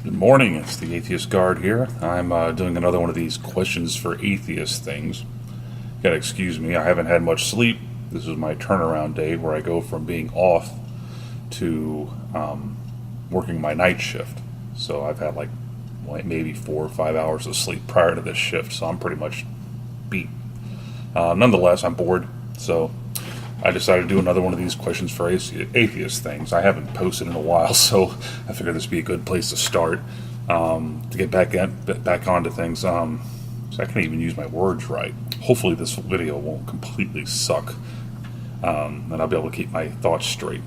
Good morning, it's the Atheist Guard here. I'm doing another one of these questions for atheist things. You gotta excuse me, I haven't had much sleep. This is my turnaround day where I go from being off to working my night shift. So I've had like maybe 4 or 5 hours of sleep prior to this shift, so I'm pretty much beat. Nonetheless, I'm bored, so I decided to do another one of these questions for atheist things. I haven't posted in a while, so I figured this would be a good place to start to get back onto things. So I can't even use my words right. Hopefully this video won't completely suck, and I'll be able to keep my thoughts straight.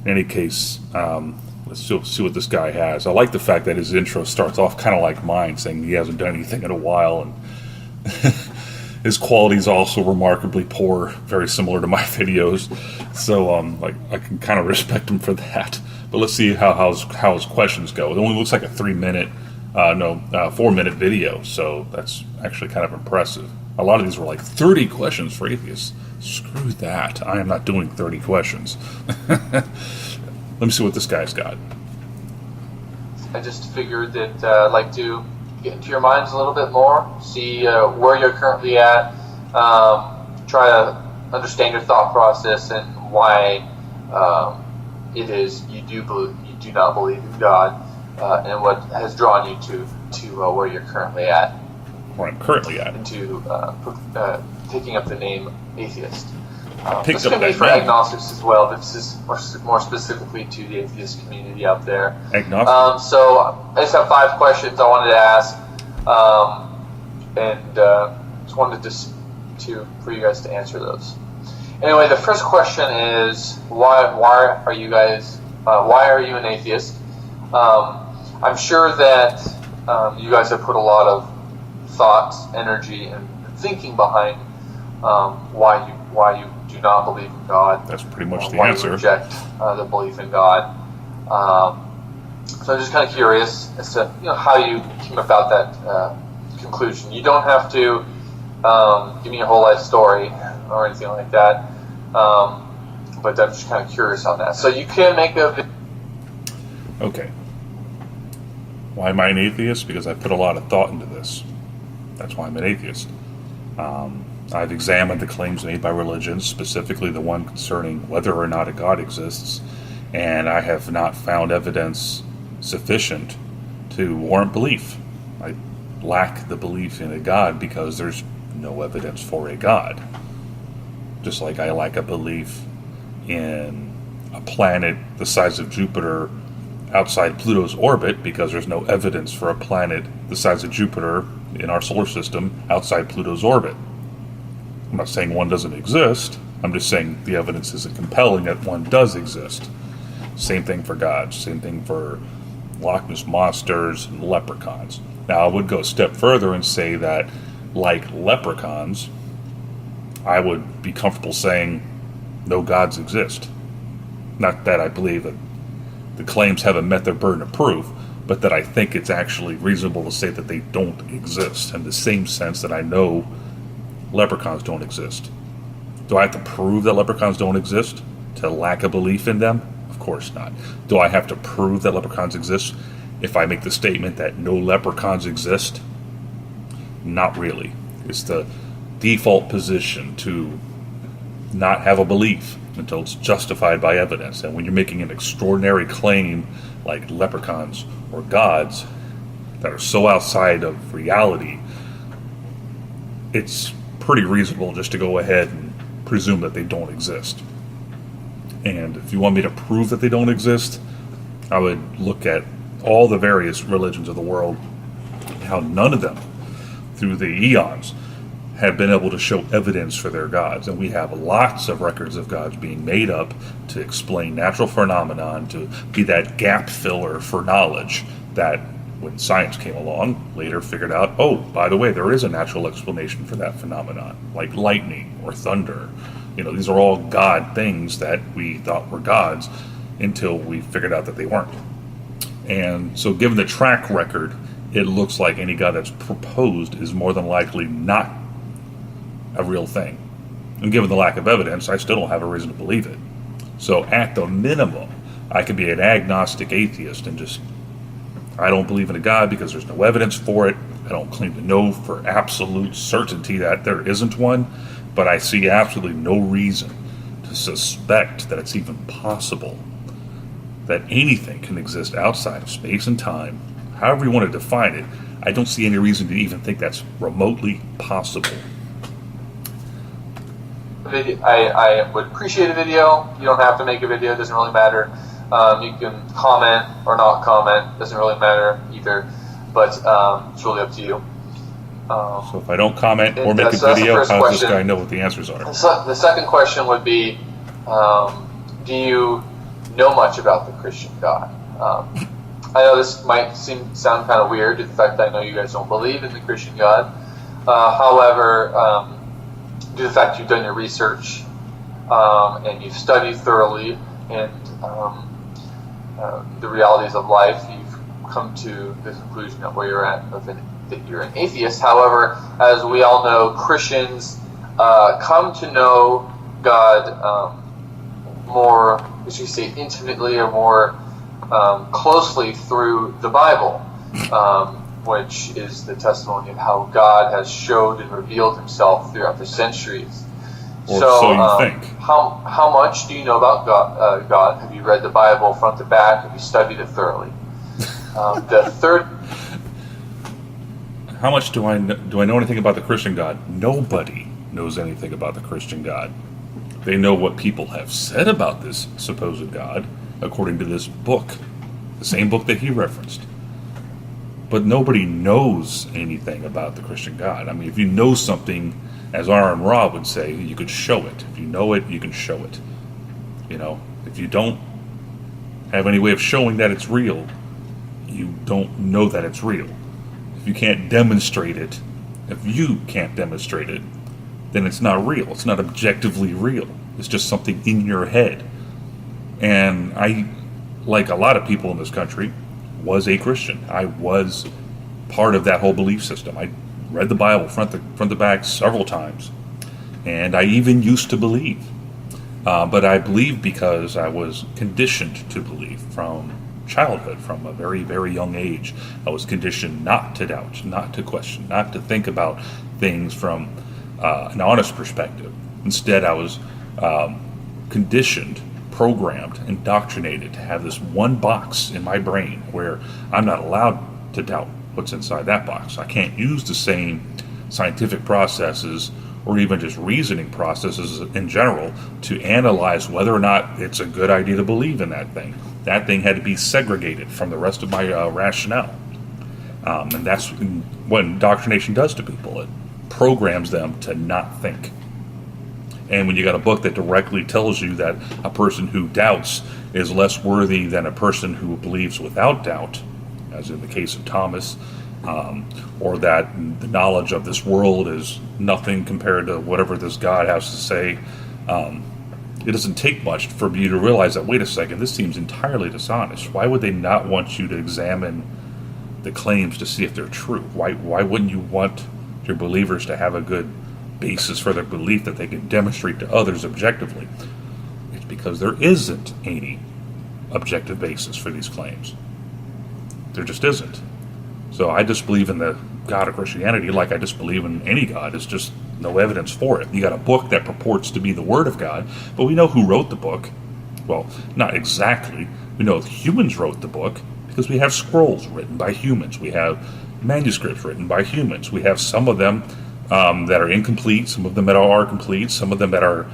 In any case, let's see what this guy has. I like the fact that his intro starts off kind of like mine, saying he hasn't done anything in a while, and his quality is also remarkably poor, very similar to my videos. So, I can kind of respect him for that. But let's see how his questions go. It only looks like a 4-minute video, so that's actually kind of impressive. A lot of these were like 30 questions for atheists. Screw that. I am not doing 30 questions. Let me see what this guy's got. I just figured that I'd like to get into your minds a little bit more, see where you're currently at, try to understand your thought process and why it is you do not believe in God, and what has drawn you to where you're currently at. Where I'm currently at. Into picking up the name atheist. This could be for agnostics as well, but this is more specifically to the atheist community out there. Agnostic? So I just have 5 questions I wanted to ask, and just wanted for you guys to answer those. Anyway, the first question is why are you an atheist? I'm sure that you guys have put a lot of thought, energy, and thinking behind why you do not believe in God. That's pretty much the why answer. You reject the belief in God. So I'm just kind of curious as to how you came about that conclusion. You don't have to give me a whole life story or anything like that, but I'm just kind of curious on that. So you can make a Okay. Why am I an atheist? Because I put a lot of thought into this. That's why I'm an atheist. I've examined the claims made by religions, specifically the one concerning whether or not a God exists, and I have not found evidence sufficient to warrant belief. I lack the belief in a God because there's no evidence for a God. Just like I lack a belief in a planet the size of Jupiter outside Pluto's orbit because there's no evidence for a planet the size of Jupiter in our solar system outside Pluto's orbit. I'm not saying one doesn't exist. I'm just saying the evidence isn't compelling that one does exist. Same thing for God. Same thing for Loch Ness monsters and leprechauns. Now, I would go a step further and say that, like leprechauns, I would be comfortable saying no gods exist. Not that I believe that the claims haven't met their burden of proof, but that I think it's actually reasonable to say that they don't exist, in the same sense that I know leprechauns don't exist. Do I have to prove that leprechauns don't exist to lack a belief in them? Of course not. Do I have to prove that leprechauns exist if I make the statement that no leprechauns exist? Not really. It's the default position to not have a belief until it's justified by evidence. And when you're making an extraordinary claim like leprechauns or gods that are so outside of reality, it's pretty reasonable just to go ahead and presume that they don't exist. And if you want me to prove that they don't exist, I would look at all the various religions of the world, how none of them, through the eons, have been able to show evidence for their gods. And we have lots of records of gods being made up to explain natural phenomenon, to be that gap filler for knowledge that, when science came along, later figured out, oh, by the way, there is a natural explanation for that phenomenon, like lightning or thunder. These are all God things that we thought were gods until we figured out that they weren't. And so given the track record, it looks like any God that's proposed is more than likely not a real thing. And given the lack of evidence, I still don't have a reason to believe it. So at the minimum, I could be an agnostic atheist and just I don't believe in a God because there's no evidence for it. I don't claim to know for absolute certainty that there isn't one, but I see absolutely no reason to suspect that it's even possible that anything can exist outside of space and time. However you want to define it, I don't see any reason to even think that's remotely possible. I would appreciate a video. You don't have to make a video, it doesn't really matter. You can comment or not comment, doesn't really matter either, but it's really up to you. So if I don't comment or make a video, how does this guy know what the answers are? The second question would be, do you know much about the Christian God? I know this might sound kind of weird, in fact I know you guys don't believe in the Christian God. However, due to the fact you've done your research and you've studied thoroughly and the realities of life, you've come to the conclusion of where you're at, that you're an atheist. However, as we all know, Christians come to know God more, as you say, intimately or more closely through the Bible, which is the testimony of how God has showed and revealed himself throughout the centuries. Or so you think. How much do you know about God? Have you read the Bible front to back? Have you studied it thoroughly? The third. How much do I know anything about the Christian God? Nobody knows anything about the Christian God. They know what people have said about this supposed God, according to this book, the same book that he referenced. But nobody knows anything about the Christian God. I mean, if you know something, as Aaron Ra would say, you could show it. If you know it, you can show it. You know, if you don't have any way of showing that it's real, you don't know that it's real. If you can't demonstrate it, if you can't demonstrate it, then it's not real. It's not objectively real. It's just something in your head. And I, like a lot of people in this country, was a Christian. I was part of that whole belief system. I read the Bible front to back several times. And I even used to believe. But I believed because I was conditioned to believe from childhood, from a very, very young age. I was conditioned not to doubt, not to question, not to think about things from an honest perspective. Instead, I was conditioned, programmed, indoctrinated to have this one box in my brain where I'm not allowed to doubt what's inside that box. I can't use the same scientific processes or even just reasoning processes in general to analyze whether or not it's a good idea to believe in that thing. That thing had to be segregated from the rest of my rationale. And that's what indoctrination does to people. It programs them to not think. And when you got a book that directly tells you that a person who doubts is less worthy than a person who believes without doubt, as in the case of Thomas, or that the knowledge of this world is nothing compared to whatever this God has to say, it doesn't take much for you to realize that, wait a second, this seems entirely dishonest. Why would they not want you to examine the claims to see if they're true? Why wouldn't you want your believers to have a good basis for their belief that they can demonstrate to others objectively? It's because there isn't any objective basis for these claims. There just isn't. So I disbelieve in the God of Christianity like I disbelieve in any God. It's just no evidence for it. You got a book that purports to be the Word of God, but we know who wrote the book. Well, not exactly. We know humans wrote the book because we have scrolls written by humans. We have manuscripts written by humans. We have some of them that are incomplete, some of them that are complete, some of them that are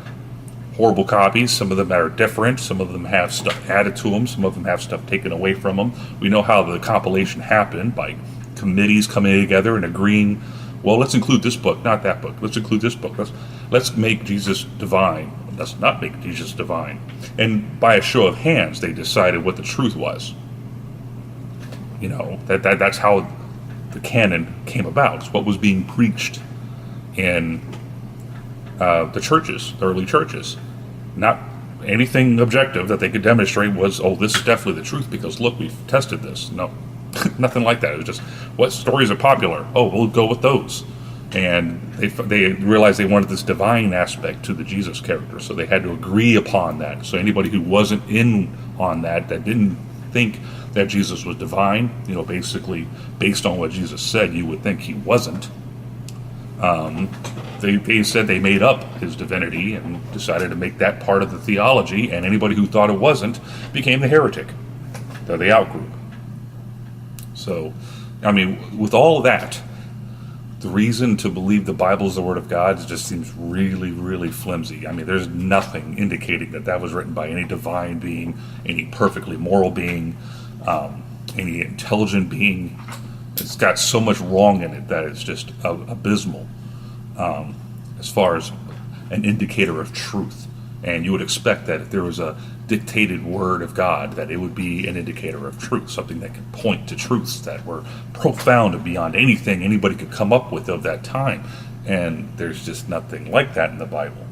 horrible copies, some of them that are different, some of them have stuff added to them, some of them have stuff taken away from them. We know how the compilation happened by committees coming together and agreeing, well, let's include this book, not that book. Let's include this book. Let's make Jesus divine. Let's not make Jesus divine. And by a show of hands, they decided what the truth was. You know, that's how the canon came about. It's what was being preached in the churches, the early churches. Not anything objective that they could demonstrate was, oh, this is definitely the truth because look, we've tested this. No, nothing like that. It was just, what stories are popular? Oh, we'll go with those. And they realized they wanted this divine aspect to the Jesus character, so they had to agree upon that. So anybody who wasn't in on that didn't think that Jesus was divine. Basically, based on what Jesus said, you would think he wasn't. They said they made up his divinity and decided to make that part of the theology, and anybody who thought it wasn't became the heretic. They're the out-group. So, with all of that, the reason to believe the Bible is the Word of God just seems really, really flimsy. There's nothing indicating that was written by any divine being, any perfectly moral being, any intelligent being. It's got so much wrong in it that it's just abysmal as far as an indicator of truth. And you would expect that if there was a dictated word of God, that it would be an indicator of truth, something that could point to truths that were profound and beyond anything anybody could come up with of that time. And there's just nothing like that in the Bible.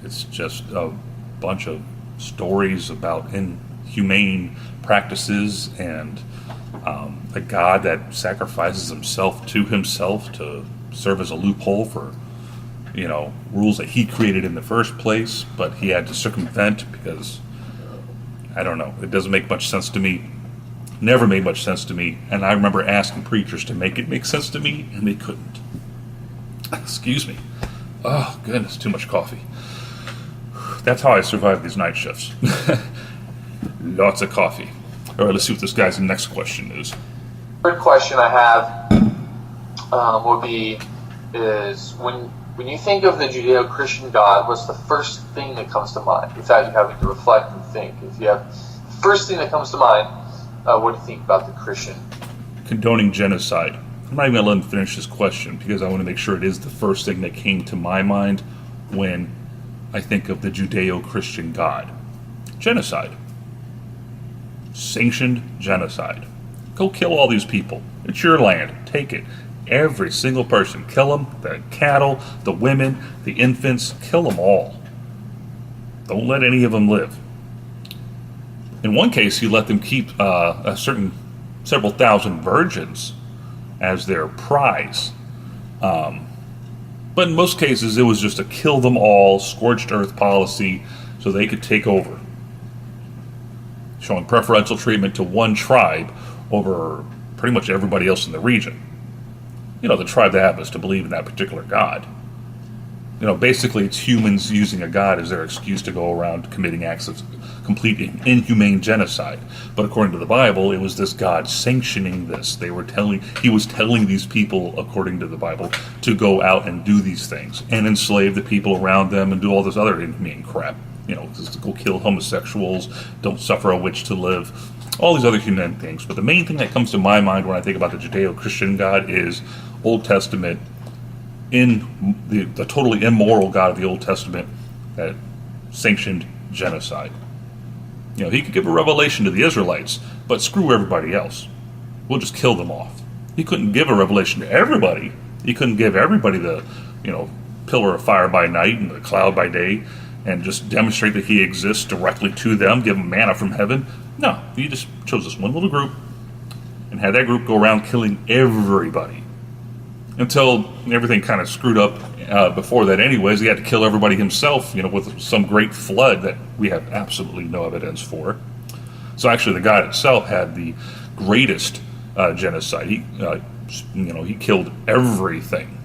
It's just a bunch of stories about inhumane practices and a God that sacrifices himself to serve as a loophole for rules that he created in the first place, but he had to circumvent because, I don't know, it doesn't make much sense to me. Never made much sense to me. And I remember asking preachers to make it make sense to me, and they couldn't. Excuse me. Oh, goodness, too much coffee. That's how I survive these night shifts. Lots of coffee. All right, let's see what this guy's next question is. Third question I have would be, is when you think of the Judeo-Christian God, what's the first thing that comes to mind without you having to reflect and think? If you have the first thing that comes to mind, what do you think about the Christian? Condoning genocide. I'm not even going to let him finish this question because I want to make sure it is the first thing that came to my mind when I think of the Judeo-Christian God. Genocide. Sanctioned genocide. Go kill all these people. It's your land. Take it. Every single person. Kill them. The cattle, the women, the infants. Kill them all. Don't let any of them live. In one case, he let them keep several thousand virgins as their prize. But in most cases, it was just a kill them all, scorched earth policy so they could take over. Showing preferential treatment to one tribe over pretty much everybody else in the region. The tribe that happens to believe in that particular God. Basically it's humans using a God as their excuse to go around committing acts of complete inhumane genocide. But according to the Bible, it was this God sanctioning this. He was telling these people, according to the Bible, to go out and do these things and enslave the people around them and do all this other inhumane crap. To go kill homosexuals, don't suffer a witch to live, all these other human things. But the main thing that comes to my mind when I think about the Judeo-Christian God is Old Testament, in the totally immoral God of the Old Testament that sanctioned genocide. He could give a revelation to the Israelites, but screw everybody else. We'll just kill them off. He couldn't give a revelation to everybody. He couldn't give everybody the, pillar of fire by night and the cloud by day and just demonstrate that he exists directly to them, give them manna from heaven. No, he just chose this one little group and had that group go around killing everybody. Until everything kind of screwed up before that anyways. He had to kill everybody himself, with some great flood that we have absolutely no evidence for. So actually the God itself had the greatest genocide. He killed everything.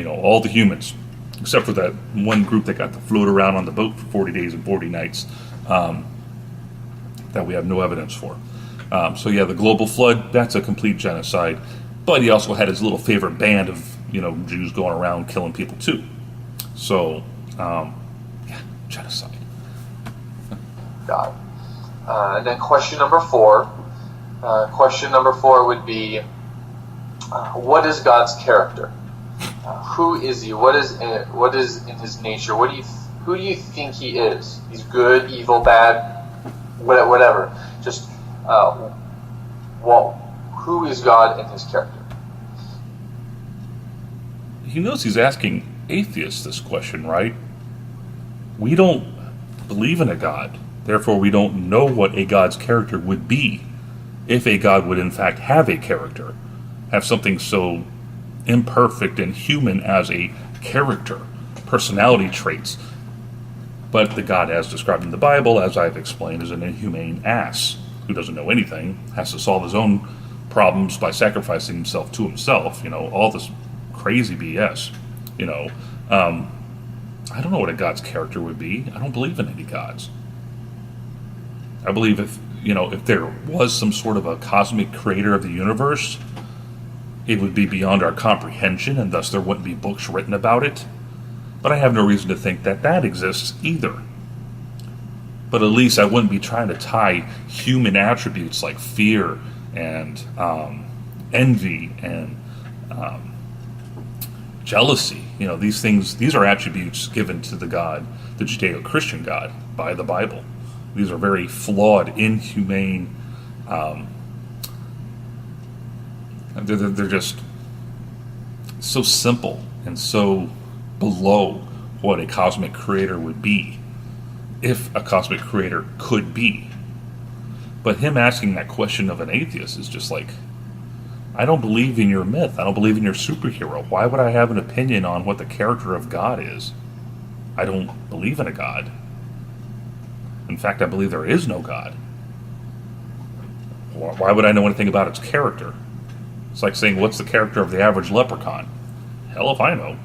All the humans, except for that one group that got to float around on the boat for 40 days and 40 nights that we have no evidence for. The global flood, that's a complete genocide. But he also had his little favorite band of, Jews going around killing people too. So, genocide. Got it. And then question number 4. Question number 4 would be, what is God's character? Who is he? What is in his nature? Who do you think he is? He's good, evil, bad, whatever. Just, who is God in his character? He knows he's asking atheists this question, right? We don't believe in a God. Therefore, we don't know what a God's character would be if a God would in fact have a character, have something so imperfect and human as a character, personality traits. But the God as described in the Bible, as I've explained, is an inhumane ass. who doesn't know anything, has to solve his own problems by sacrificing himself to himself, all this crazy BS, I don't know what a God's character would be. I don't believe in any gods. I believe if there was some sort of a cosmic creator of the universe, it would be beyond our comprehension, and thus there wouldn't be books written about it. But I have no reason to think that exists either. But at least I wouldn't be trying to tie human attributes like fear and envy and jealousy. These are attributes given to the God, the Judeo-Christian God, by the Bible. These are very flawed, inhumane. They're just so simple and so below what a cosmic creator would be, if a cosmic creator could be. But him asking that question of an atheist is just like, I don't believe in your myth. I don't believe in your superhero. Why would I have an opinion on what the character of God is? I don't believe in a God. In fact, I believe there is no God. Why would I know anything about its character? It's like saying, what's the character of the average leprechaun? Hell if I know.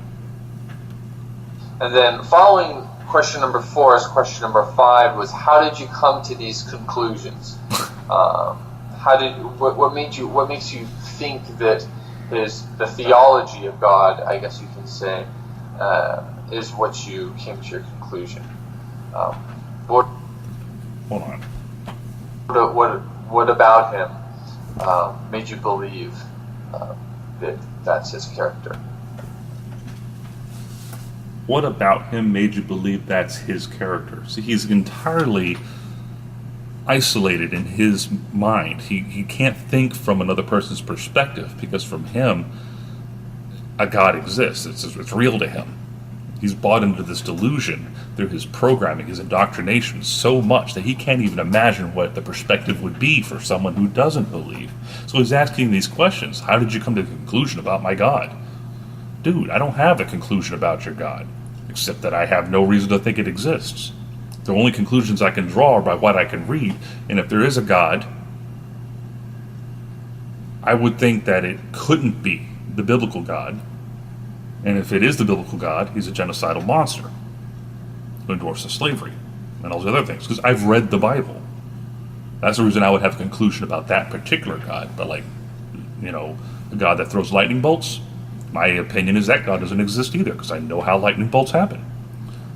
And then following question number 4 is question number 5 was, how did you come to these conclusions? What makes you think that the theology of God, I guess you can say, is what you came to your conclusion? Hold on. What about him made you believe that that's his character? What about him made you believe that's his character? See, he's entirely isolated in his mind. He can't think from another person's perspective, because from him, a God exists. It's real to him. He's bought into this delusion through his programming, his indoctrination, so much that he can't even imagine what the perspective would be for someone who doesn't believe. So he's asking these questions. How did you come to the conclusion about my God? Dude, I don't have a conclusion about your God, except that I have no reason to think it exists. The only conclusions I can draw are by what I can read, and if there is a God, I would think that it couldn't be the biblical God, and if it is the biblical God, he's a genocidal monster who endorses slavery and all those other things, because I've read the Bible. That's the reason I would have a conclusion about that particular God. But a God that throws lightning bolts, my opinion is that God doesn't exist either, because I know how lightning bolts happen.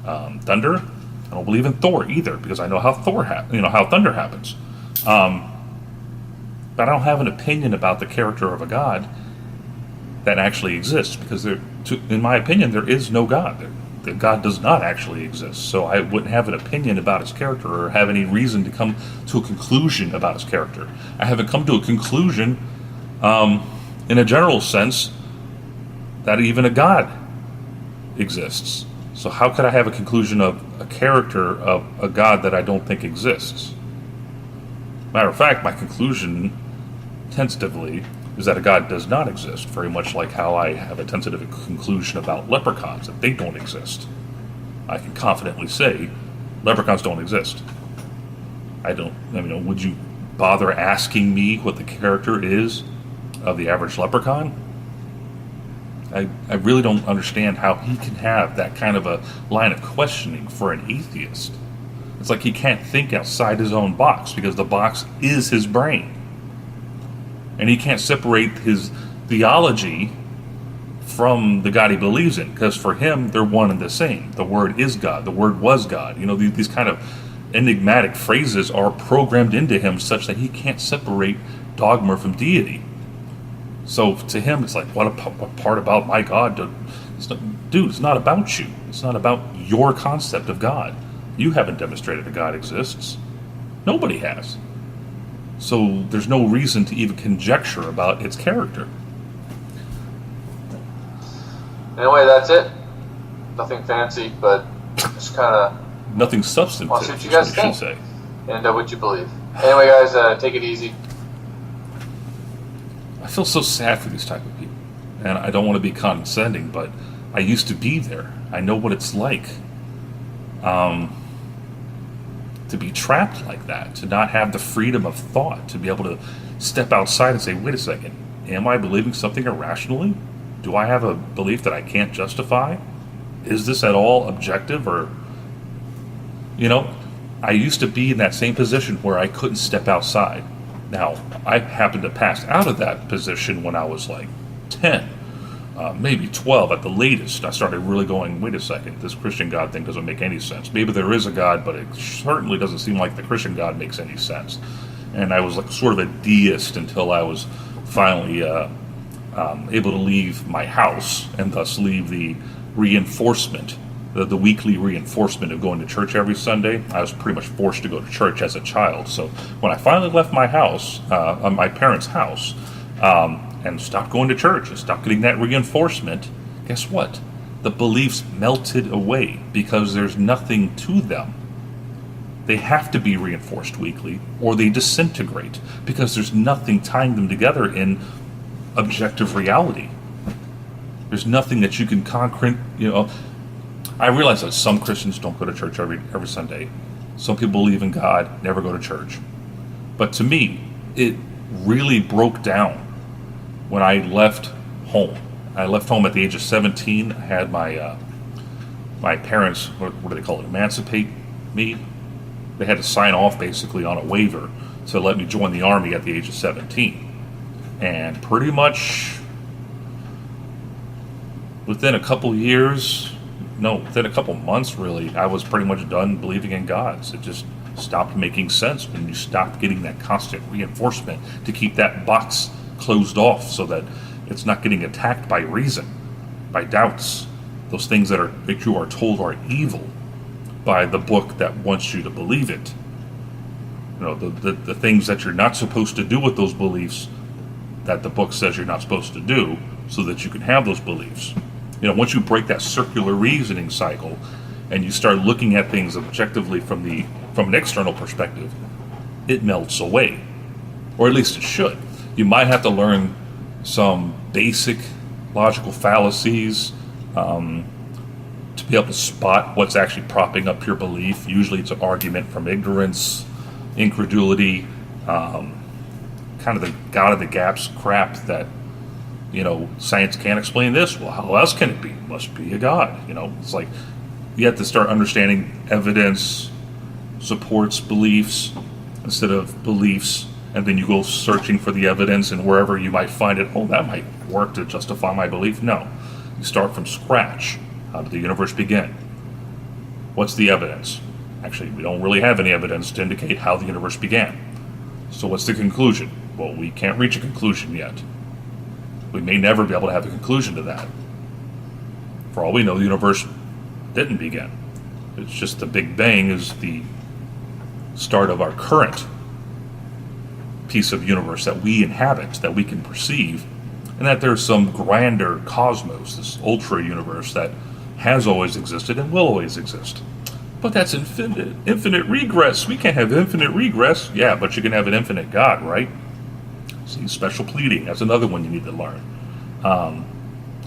Thunder, I don't believe in Thor either, because I know how how thunder happens. But I don't have an opinion about the character of a God that actually exists, because in my opinion, there is no God. God does not actually exist. So I wouldn't have an opinion about his character or have any reason to come to a conclusion about his character. I haven't come to a conclusion in a general sense that even a God exists. So how could I have a conclusion of a character of a God that I don't think exists? Matter of fact, my conclusion, tentatively, is that a God does not exist, very much like how I have a tentative conclusion about leprechauns, that they don't exist. I can confidently say, leprechauns don't exist. Would you bother asking me what the character is of the average leprechaun? I really don't understand how he can have that kind of a line of questioning for an atheist. It's like he can't think outside his own box, because the box is his brain. And he can't separate his theology from the God he believes in, because for him, they're one and the same. The Word is God. The Word was God. These kind of enigmatic phrases are programmed into him such that he can't separate dogma from deity. So to him, it's like, what part about my God? It's not about you. It's not about your concept of God. You haven't demonstrated that God exists. Nobody has. So there's no reason to even conjecture about its character. Anyway, that's it. Nothing fancy, but just kind of... Nothing substantive, I'll see what you guys think. Say. And what you believe. Anyway, guys, take it easy. I feel so sad for these type of people. And I don't want to be condescending, but I used to be there. I know what it's like. to be trapped like that, to not have the freedom of thought, to be able to step outside and say, wait a second, am I believing something irrationally? Do I have a belief that I can't justify? Is this at all objective? Or, I used to be in that same position where I couldn't step outside. Now, I happened to pass out of that position when I was like 10, maybe 12 at the latest. I started really going, wait a second, this Christian God thing doesn't make any sense. Maybe there is a God, but it certainly doesn't seem like the Christian God makes any sense. And I was like sort of a deist until I was finally able to leave my house, and thus leave the reinforcement, the weekly reinforcement of going to church every Sunday. I was pretty much forced to go to church as a child. So when I finally left my house, my parents' house, and stopped going to church and stopped getting that reinforcement, guess what? The beliefs melted away because there's nothing to them. They have to be reinforced weekly or they disintegrate because there's nothing tying them together in objective reality. There's nothing that you can concrete, I realize that some Christians don't go to church every Sunday. Some people believe in God, never go to church. But to me, it really broke down when I left home. I left home at the age of 17. I had my parents, what do they call it, emancipate me. They had to sign off basically on a waiver to let me join the Army at the age of 17. And pretty much within a couple months really, I was pretty much done believing in God. It just stopped making sense when you stopped getting that constant reinforcement to keep that box closed off so that it's not getting attacked by reason, by doubts, those things that you are told are evil by the book that wants you to believe it. The things that you're not supposed to do with those beliefs that the book says you're not supposed to do so that you can have those beliefs. Once you break that circular reasoning cycle and you start looking at things objectively from an external perspective, it melts away. Or at least it should. You might have to learn some basic logical fallacies to be able to spot what's actually propping up your belief. Usually it's an argument from ignorance, incredulity, kind of the God of the gaps crap that, science can't explain this. Well, how else can it be? It must be a God. It's like you have to start understanding evidence supports beliefs instead of beliefs, and then you go searching for the evidence, and wherever you might find it, that might work to justify my belief. No. You start from scratch. How did the universe begin? What's the evidence? Actually, we don't really have any evidence to indicate how the universe began. So what's the conclusion? Well, we can't reach a conclusion yet. We may never be able to have a conclusion to that. For all we know, the universe didn't begin. It's just the Big Bang is the start of our current piece of universe that we inhabit, that we can perceive, and that there's some grander cosmos, this ultra universe that has always existed and will always exist. But that's infinite regress. We can't have infinite regress. Yeah, but you can have an infinite God, right? See, special pleading, that's another one you need to learn.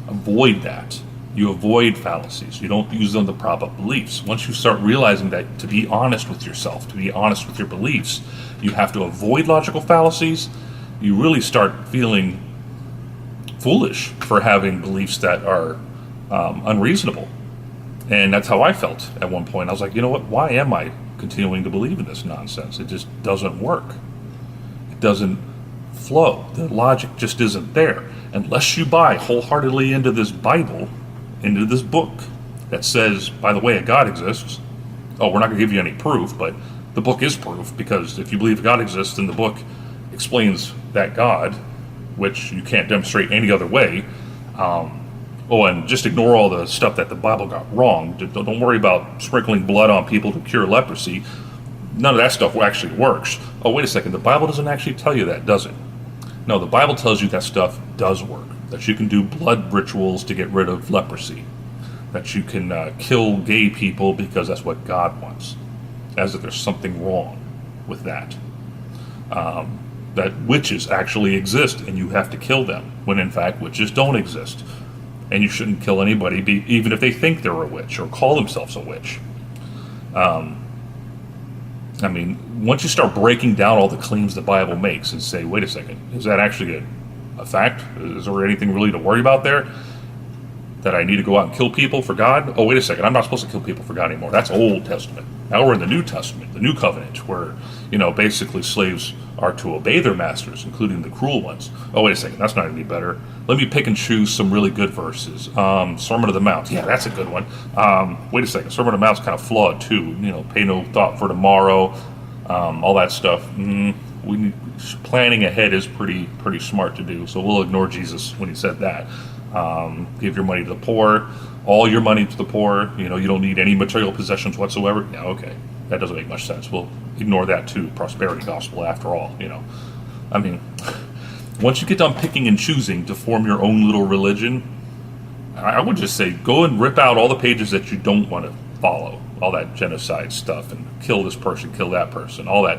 Avoid that. You avoid fallacies. You don't use them to prop up beliefs. Once you start realizing that to be honest with yourself, to be honest with your beliefs, you have to avoid logical fallacies, you really start feeling foolish for having beliefs that are unreasonable. And that's how I felt at one point. I was like, you know what? Why am I continuing to believe in this nonsense? It just doesn't work. It doesn't flow. The logic just isn't there. Unless you buy wholeheartedly into this Bible, into this book that says, by the way, a God exists. Oh, we're not going to give you any proof, but the book is proof, because if you believe God exists, then the book explains that God, which you can't demonstrate any other way. And just ignore all the stuff that the Bible got wrong. Don't worry about sprinkling blood on people to cure leprosy. None of that stuff actually works. Oh, wait a second, the Bible doesn't actually tell you that, does it? No, the Bible tells you that stuff does work. That you can do blood rituals to get rid of leprosy. That you can kill gay people because that's what God wants. As if there's something wrong with that. That witches actually exist and you have to kill them, when in fact witches don't exist. And you shouldn't kill anybody, even if they think they're a witch or call themselves a witch. I mean, once you start breaking down all the claims the Bible makes and say, wait a second, is that actually a fact? Is there anything really to worry about there? That I need to go out and kill people for God? Oh, wait a second, I'm not supposed to kill people for God anymore. That's Old Testament. Now we're in the New Testament, the New Covenant, where, basically slaves are to obey their masters, including the cruel ones. Oh, wait a second, that's not any better. Let me pick and choose some really good verses. Sermon of the Mount, yeah, that's a good one. Wait a second, Sermon of the Mount's kind of flawed too. Pay no thought for tomorrow, all that stuff. Planning ahead is pretty smart to do, so we'll ignore Jesus when he said that. Give your money to the poor, all your money to the poor. You don't need any material possessions whatsoever. Yeah, okay, that doesn't make much sense. We'll ignore that too. Prosperity gospel, after all. I mean, once you get done picking and choosing to form your own little religion, I would just say go and rip out all the pages that you don't want to follow, all that genocide stuff, and kill this person, kill that person, all that.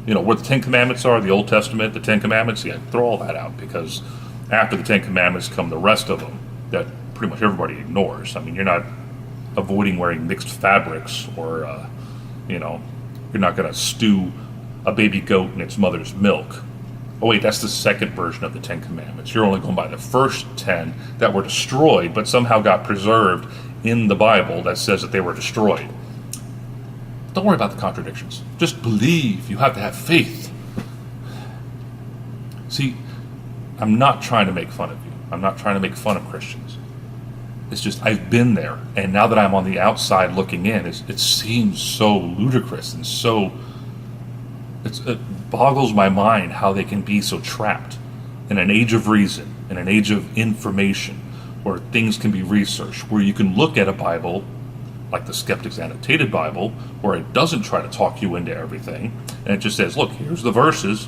Where the Ten Commandments are, the Old Testament, the Ten Commandments. Yeah, throw all that out, because after the Ten Commandments come the rest of them that pretty much everybody ignores. I mean, you're not avoiding wearing mixed fabrics, or, you're not going to stew a baby goat in its mother's milk. Oh, wait, that's the second version of the Ten Commandments. You're only going by the first 10 that were destroyed, but somehow got preserved in the Bible that says that they were destroyed. Don't worry about the contradictions. Just believe. You have to have faith. See, I'm not trying to make fun of you. I'm not trying to make fun of Christians. It's just I've been there, and now that I'm on the outside looking in, it seems so ludicrous and so... It boggles my mind how they can be so trapped in an age of reason, in an age of information, where things can be researched, where you can look at a Bible, like the Skeptic's Annotated Bible, where it doesn't try to talk you into everything, and it just says, look, here's the verses,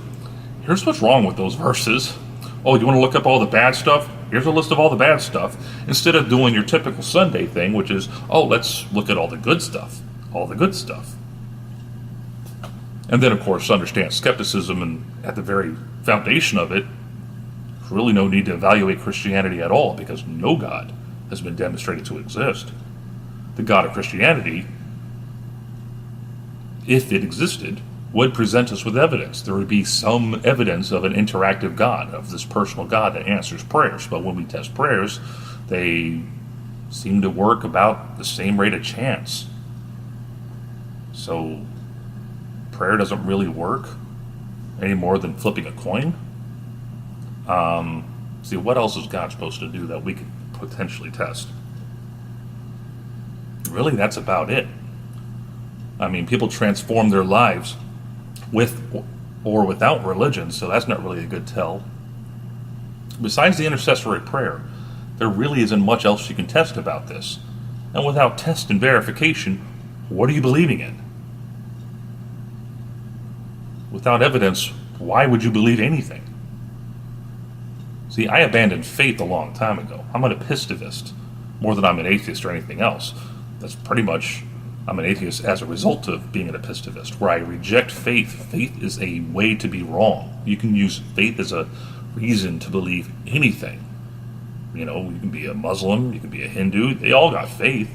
here's what's wrong with those verses. Oh, you want to look up all the bad stuff? Here's a list of all the bad stuff. Instead of doing your typical Sunday thing, which is, oh, let's look at all the good stuff. All the good stuff. And then, of course, understand skepticism, and at the very foundation of it, there's really no need to evaluate Christianity at all, because no God has been demonstrated to exist. The God of Christianity, if it existed, would present us with evidence. There would be some evidence of an interactive God, of this personal God that answers prayers. But when we test prayers, they seem to work about the same rate of chance. So prayer doesn't really work any more than flipping a coin. See, what else is God supposed to do that we could potentially test? Really, that's about it. I mean, people transform their lives with or without religion, so that's not really a good tell. Besides the intercessory prayer, there really isn't much else you can test about this. And without test and verification, what are you believing in? Without evidence, why would you believe anything? See, I abandoned faith a long time ago. I'm an epistivist, more than I'm an atheist or anything else. That's pretty much, I'm an atheist as a result of being an epistivist, where I reject faith. Faith is a way to be wrong. You can use faith as a reason to believe anything. You can be a Muslim, you can be a Hindu, they all got faith.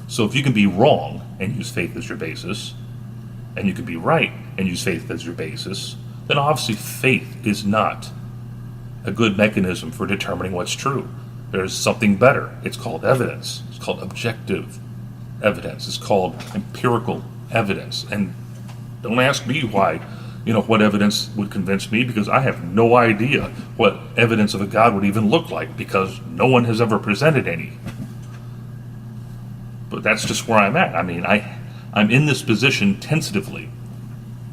So if you can be wrong and use faith as your basis, and you can be right and use faith as your basis, then obviously faith is not a good mechanism for determining what's true. There's something better. It's called evidence. It's called objective evidence. It's called empirical evidence. And don't ask me why, what evidence would convince me, because I have no idea what evidence of a God would even look like, because no one has ever presented any. But that's just where I'm at. I mean, I'm in this position tentatively.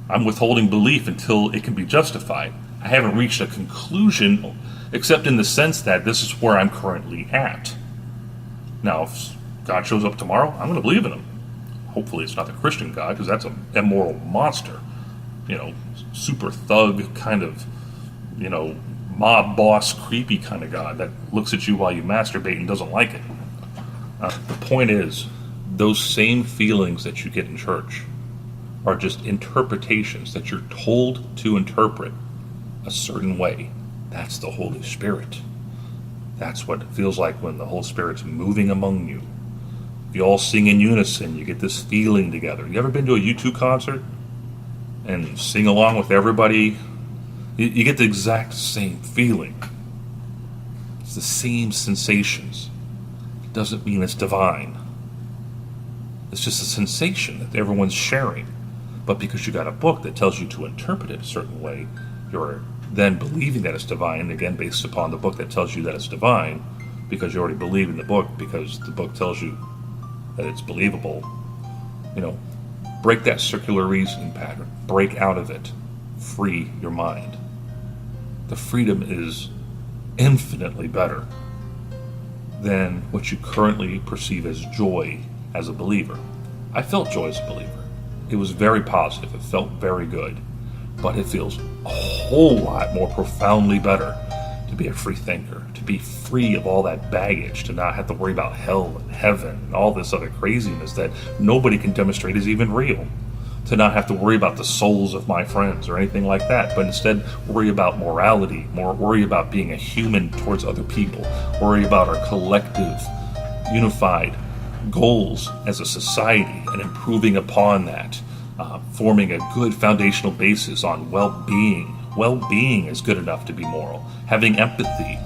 I'm withholding belief until it can be justified. I haven't reached a conclusion, except in the sense that this is where I'm currently at. Now, if God shows up tomorrow, I'm going to believe in him. Hopefully it's not the Christian God, because that's an immoral monster. Super thug kind of, mob boss, creepy kind of God that looks at you while you masturbate and doesn't like it. The point is, those same feelings that you get in church are just interpretations that you're told to interpret a certain way. That's the Holy Spirit. That's what it feels like when the Holy Spirit's moving among you. If you all sing in unison, you get this feeling together. You ever been to a U2 concert? and sing along with everybody, you get the exact same feeling. It's the same sensations. It doesn't mean it's divine. It's just a sensation that everyone's sharing. But because you got a book that tells you to interpret it a certain way, you're then believing that it's divine, again, based upon the book that tells you that it's divine, because you already believe in the book, because the book tells you that it's believable. Break that circular reasoning pattern. Break out of it. Free your mind. The freedom is infinitely better than what you currently perceive as joy as a believer. I felt joy as a believer. It was very positive. It felt very good. But it feels a whole lot more profoundly better to be a free thinker, to be free of all that baggage, to not have to worry about hell and heaven and all this other craziness that nobody can demonstrate is even real, to not have to worry about the souls of my friends or anything like that, but instead worry about morality, worry about being a human towards other people, worry about our collective, unified goals as a society and improving upon that, forming a good foundational basis on well-being. Well-being is good enough to be moral. Having empathy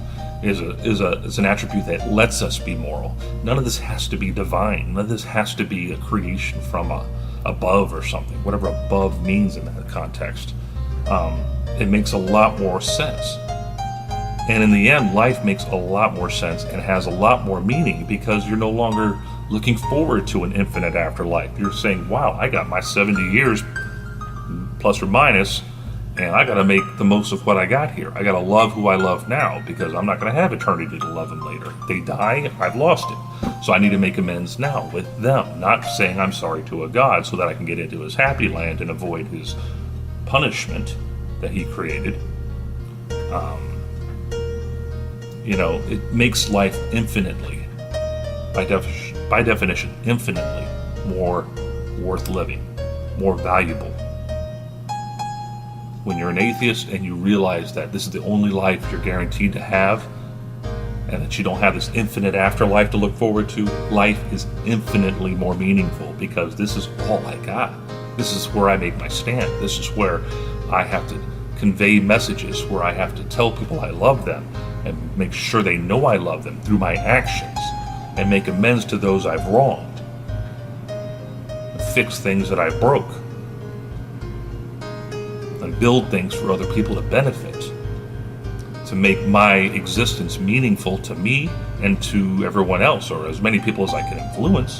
is an attribute that lets us be moral. None of this has to be divine. None of this has to be a creation from above or something, whatever above means in that context. It makes a lot more sense. And in the end, life makes a lot more sense and has a lot more meaning because you're no longer looking forward to an infinite afterlife. You're saying, wow, I got my 70 years plus or minus, and I got to make the most of what I got here. I got to love who I love now because I'm not going to have eternity to love them later. If they die, I've lost it. So I need to make amends now with them, not saying I'm sorry to a God so that I can get into his happy land and avoid his punishment that he created. It makes life infinitely, by definition, infinitely more worth living, more valuable. When you're an atheist and you realize that this is the only life you're guaranteed to have, and that you don't have this infinite afterlife to look forward to, life is infinitely more meaningful because this is all I got. This is where I make my stand. This is where I have to convey messages, where I have to tell people I love them and make sure they know I love them through my actions and make amends to those I've wronged and fix things that I broke and build things for other people to benefit, to make my existence meaningful to me and to everyone else, or as many people as I can influence.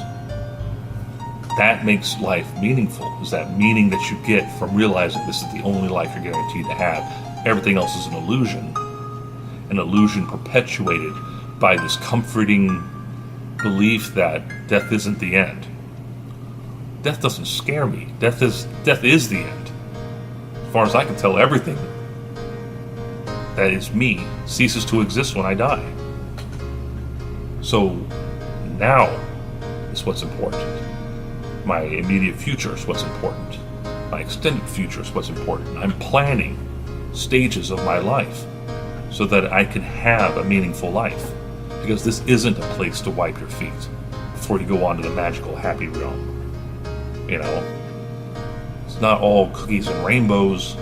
That makes life meaningful, is that meaning that you get from realizing this is the only life you're guaranteed to have. Everything else is an illusion perpetuated by this comforting belief that death isn't the end. Death doesn't scare me. Death is the end. As far as I can tell, everything that is me ceases to exist when I die. So now is what's important. My immediate future is what's important. My extended future is what's important. I'm planning stages of my life so that I can have a meaningful life. Because this isn't a place to wipe your feet before you go on to the magical happy realm. It's not all cookies and rainbows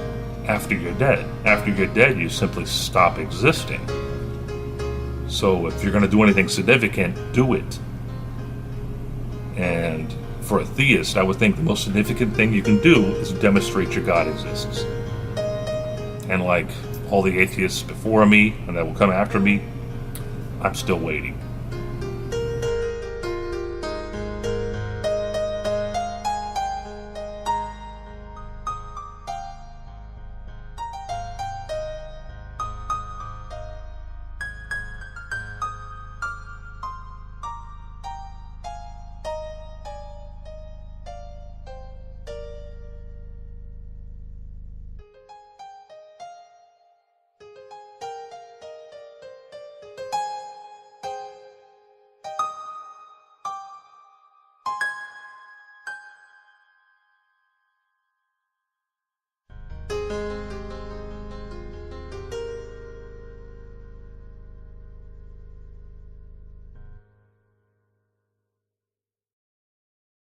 after you're dead. After you're dead, you simply stop existing. So if you're going to do anything significant, do it. And for a theist, I would think the most significant thing you can do is demonstrate your God exists. And like all the atheists before me and that will come after me, I'm still waiting.